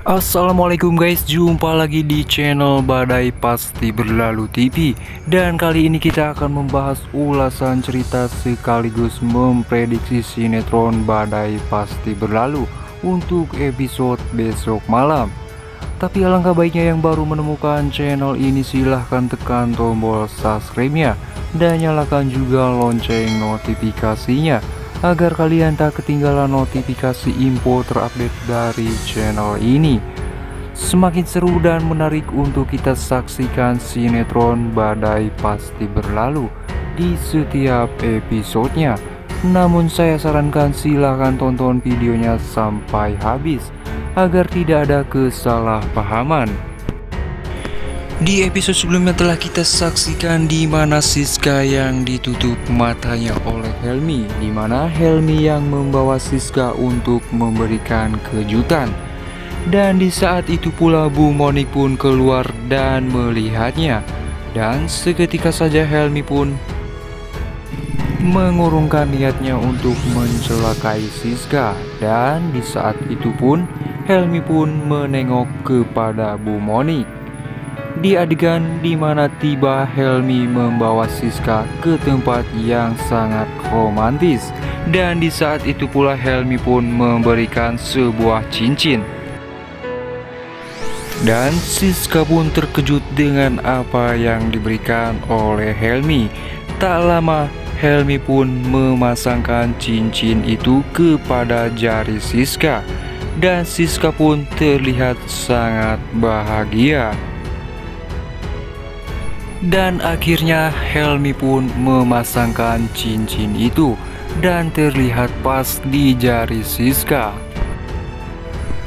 Assalamualaikum guys, jumpa lagi di channel Badai Pasti Berlalu TV. Dan kali ini kita akan membahas ulasan cerita sekaligus memprediksi sinetron Badai Pasti Berlalu untuk episode besok malam. Tapi alangkah baiknya yang baru menemukan channel ini silahkan tekan tombol subscribe-nya dan nyalakan juga lonceng notifikasinya agar kalian tak ketinggalan notifikasi info terupdate dari channel ini. Semakin seru dan menarik untuk kita saksikan sinetron Badai Pasti Berlalu di setiap episodenya. Namun saya sarankan silahkan tonton videonya sampai habis agar tidak ada kesalahpahaman. Di episode sebelumnya telah kita saksikan di mana Siska yang ditutup matanya oleh Helmi, di mana Helmi yang membawa Siska untuk memberikan kejutan. Dan di saat itu pula Bu Monik pun keluar dan melihatnya. Dan seketika saja Helmi pun mengurungkan niatnya untuk mencelakai Siska. Dan di saat itu pun Helmi pun menengok kepada Bu Monik. Di adegan di mana tiba Helmi membawa Siska ke tempat yang sangat romantis. Dan di saat itu pula Helmi pun memberikan sebuah cincin. Dan Siska pun terkejut dengan apa yang diberikan oleh Helmi. Tak lama Helmi pun memasangkan cincin itu kepada jari Siska. Dan Siska pun terlihat sangat bahagia. Dan akhirnya Helmi pun memasangkan cincin itu dan terlihat pas di jari Siska.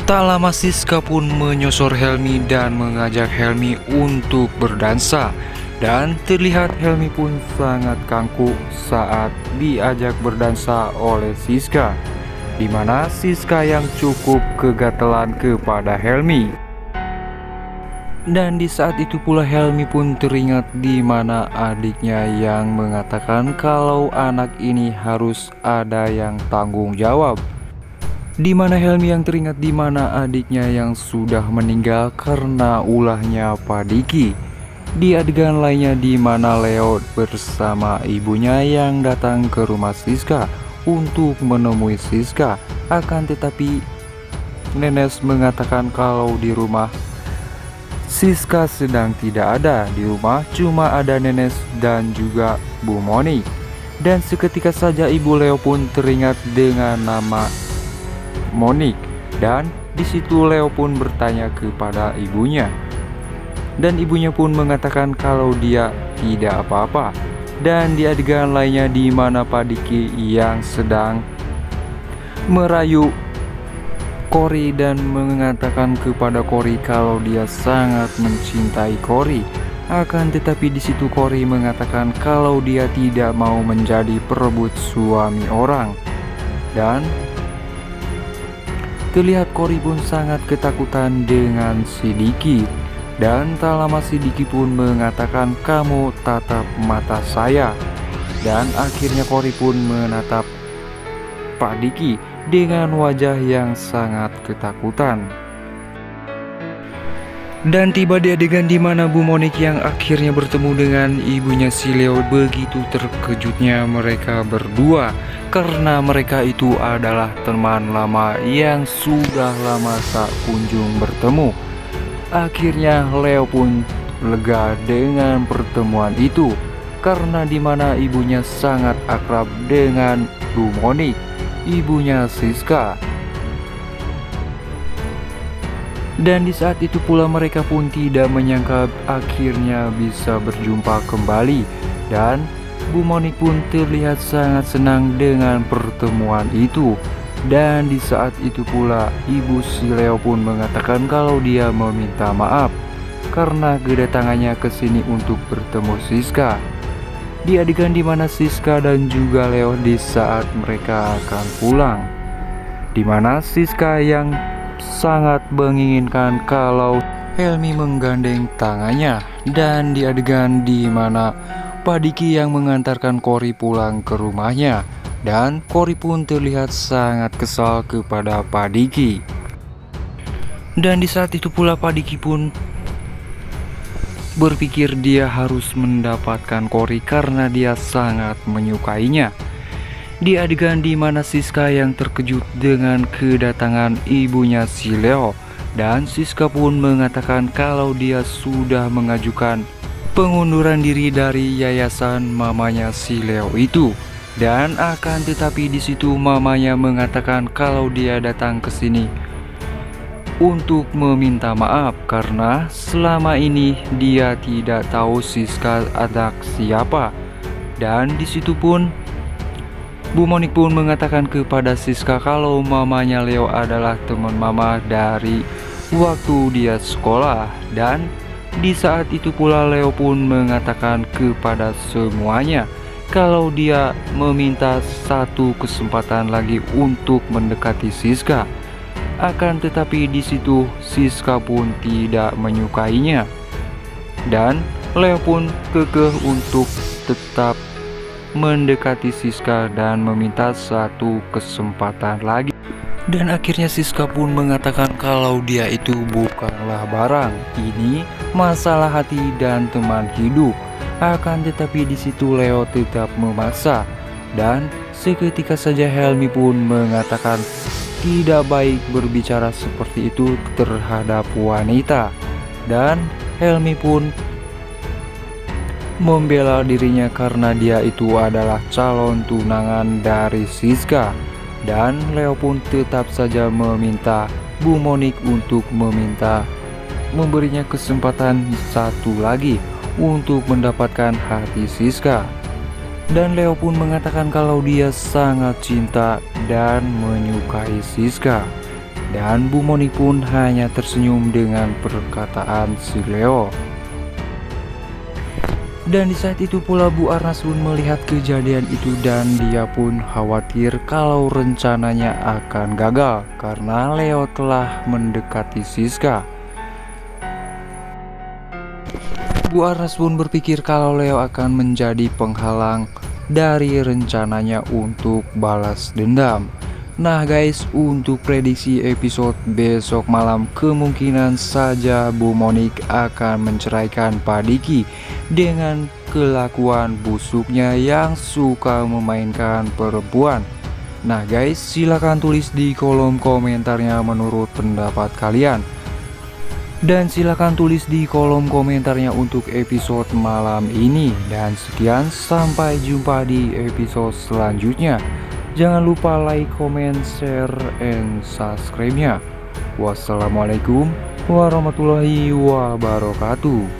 Tak lama Siska pun menyosor Helmi dan mengajak Helmi untuk berdansa. Dan terlihat Helmi pun sangat kaku saat diajak berdansa oleh Siska, di mana Siska yang cukup kegatelan kepada Helmi. Dan di saat itu pula Helmi pun teringat di mana adiknya yang mengatakan kalau anak ini harus ada yang tanggung jawab. Di mana Helmi yang teringat di mana adiknya yang sudah meninggal karena ulahnya Pak Diki. Di adegan lainnya di mana Leo bersama ibunya yang datang ke rumah Siska untuk menemui Siska. Akan tetapi Nenes mengatakan kalau di rumah Siska sedang tidak ada. Di rumah cuma ada Nenes dan juga Bu Monik. Dan seketika saja Ibu Leo pun teringat dengan nama Monik. Dan disitu Leo pun bertanya kepada ibunya. Dan ibunya pun mengatakan kalau dia tidak apa-apa. Dan di adegan lainnya di mana Pak Diki yang sedang merayu Kori dan mengatakan kepada Kori kalau dia sangat mencintai Kori. Akan tetapi di situ Kori mengatakan kalau dia tidak mau menjadi perebut suami orang. Dan terlihat Kori pun sangat ketakutan dengan si Diki. Dan tak lama si Diki pun mengatakan kamu tatap mata saya. Dan akhirnya Kori pun menatap Pak Diki dengan wajah yang sangat ketakutan. Dan tiba di adegan di mana Bu Monik yang akhirnya bertemu dengan ibunya si Leo. Begitu terkejutnya mereka berdua karena mereka itu adalah teman lama yang sudah lama tak kunjung bertemu. Akhirnya Leo pun lega dengan pertemuan itu karena di mana ibunya sangat akrab dengan Bu Monik, ibunya Siska. Dan di saat itu pula mereka pun tidak menyangka akhirnya bisa berjumpa kembali. Dan Bu Monik pun terlihat sangat senang dengan pertemuan itu. Dan di saat itu pula ibu si Leo pun mengatakan kalau dia meminta maaf karena kedatangannya ke sini untuk bertemu Siska. Di adegan di mana Siska dan juga Leo di saat mereka akan pulang, di mana Siska yang sangat menginginkan kalau Helmi menggandeng tangannya. Dan di adegan di mana Pak Diki yang mengantarkan Kori pulang ke rumahnya. Dan Kori pun terlihat sangat kesal kepada Pak Diki. Dan di saat itu pula Pak Diki pun berpikir dia harus mendapatkan Cory karena dia sangat menyukainya. Di adegan di mana Siska yang terkejut dengan kedatangan ibunya si Leo, dan Siska pun mengatakan kalau dia sudah mengajukan pengunduran diri dari yayasan mamanya si Leo itu. Dan akan tetapi di situ mamanya mengatakan kalau dia datang ke sini untuk meminta maaf karena selama ini dia tidak tahu Siska anak siapa. Dan di situ pun Bu Monik pun mengatakan kepada Siska kalau mamanya Leo adalah teman mama dari waktu dia sekolah. Dan di saat itu pula Leo pun mengatakan kepada semuanya kalau dia meminta satu kesempatan lagi untuk mendekati Siska. Akan tetapi di situ Siska pun tidak menyukainya. Dan Leo pun kekeh untuk tetap mendekati Siska dan meminta satu kesempatan lagi. Dan akhirnya Siska pun mengatakan kalau dia itu bukanlah barang, ini masalah hati dan teman hidup. Akan tetapi di situ Leo tetap memaksa. Dan seketika saja Helmi pun mengatakan tidak baik berbicara seperti itu terhadap wanita. Dan Helmi pun membela dirinya karena dia itu adalah calon tunangan dari Siska. Dan Leo pun tetap saja meminta Bu Monik untuk memberinya kesempatan satu lagi untuk mendapatkan hati Siska. Dan Leo pun mengatakan kalau dia sangat cinta dan menyukai Siska. Dan Bu Monik pun hanya tersenyum dengan perkataan si Leo. Dan di saat itu pula Bu Arnas pun melihat kejadian itu dan dia pun khawatir kalau rencananya akan gagal karena Leo telah mendekati Siska. Bu Arnas pun berpikir kalau Leo akan menjadi penghalang dari rencananya untuk balas dendam. Nah guys, untuk prediksi episode besok malam kemungkinan saja Bu Monik akan menceraikan Pak Diki dengan kelakuan busuknya yang suka memainkan perempuan. Nah guys, silahkan tulis di kolom komentarnya menurut pendapat kalian. Dan silahkan tulis di kolom komentarnya untuk episode malam ini. Dan sekian, sampai jumpa di episode selanjutnya. Jangan lupa like, comment, share, and subscribe-nya. Wassalamualaikum warahmatullahi wabarakatuh.